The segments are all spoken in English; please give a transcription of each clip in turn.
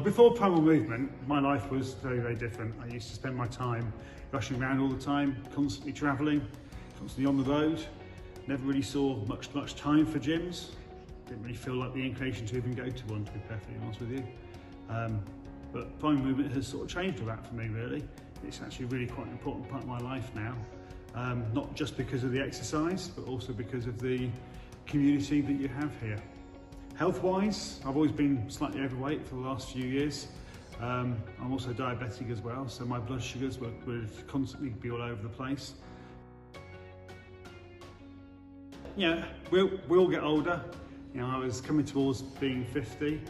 before Primal Movement, my life was very, very different. I used to spend my time rushing around all the time, constantly travelling, constantly on the road. Never really saw much time for gyms. Didn't really feel like the inclination to even go to one, to be perfectly honest with you. But Primal Movement has sort of changed that for me, really. It's actually really quite an important part of my life now. Not just because of the exercise, but also because of the community that you have here. Health-wise, I've always been slightly overweight for the last few years. I'm also diabetic as well, so my blood sugars would constantly be all over the place. You know, we'll get older. You know, I was coming towards being 50,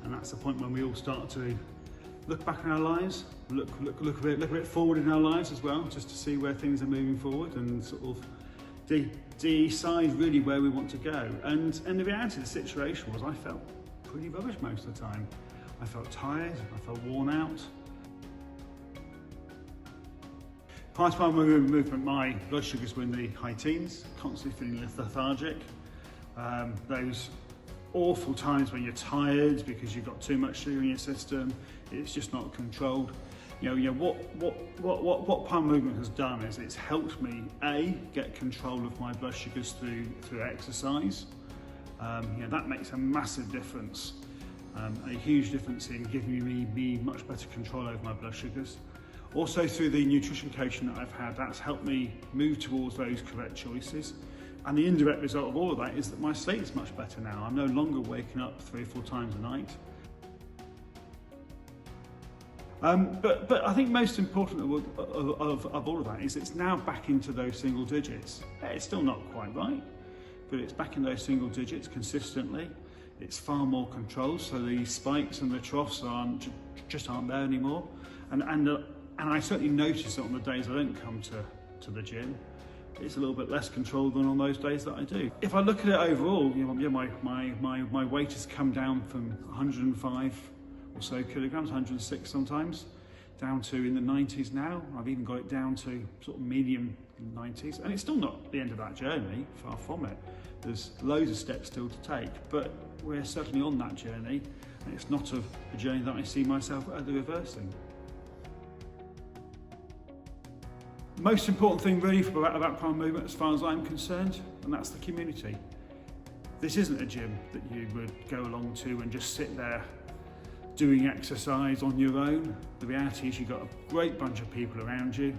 and that's the point when we all start to look back in our lives, look a bit forward in our lives as well, just to see where things are moving forward and sort of decide really where we want to go. And the reality of the situation was I felt pretty rubbish most of the time. I felt tired, I felt worn out. Prior to Primal Movement, my blood sugars were in the high teens, constantly feeling lethargic. Those awful times when you're tired because you've got too much sugar in your system, it's just not controlled. You know what Primal Movement has done is it's helped me get control of my blood sugars through exercise. You know, that makes a massive difference, a huge difference in giving me much better control over my blood sugars. Also through the nutrition coaching that I've had, that's helped me move towards those correct choices. And the indirect result of all of that is that my sleep is much better now. I'm no longer waking up 3 or 4 times a night. But I think most important of all of that is it's now back into those single digits. It's still not quite right, but it's back in those single digits consistently. It's far more controlled, so the spikes and the troughs just aren't there anymore. And I certainly notice that on the days I don't come to the gym, it's a little bit less controlled than on those days that I do. If I look at it overall, you know, my weight has come down from 105 or so kilograms, 106 sometimes, down to in the 90s now. I've even got it down to sort of medium 90s, and it's still not the end of that journey, far from it. There's loads of steps still to take, but we're certainly on that journey, and it's not a journey that I see myself ever reversing. Most important thing really about Primal Movement as far as I'm concerned, and that's the community. This isn't a gym that you would go along to and just sit there doing exercise on your own. The reality is you've got a great bunch of people around you.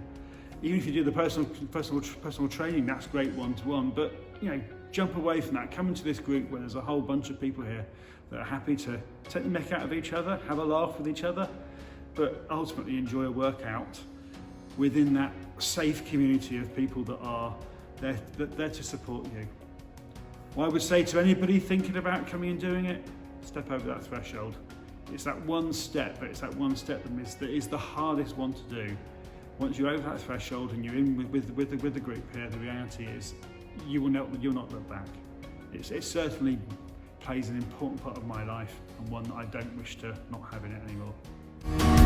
Even if you do the personal training, that's great one-to-one, but you know, jump away from that. Come into this group where there's a whole bunch of people here that are happy to take the mick out of each other, have a laugh with each other, but ultimately enjoy a workout within that safe community of people that are there to support you. What I would say to anybody thinking about coming and doing it, step over that threshold. It's that one step, but it's that one step that is the hardest one to do. Once you're over that threshold and you're in with the group here, the reality is you'll not look back. It certainly plays an important part of my life, and one that I don't wish to not have in it anymore.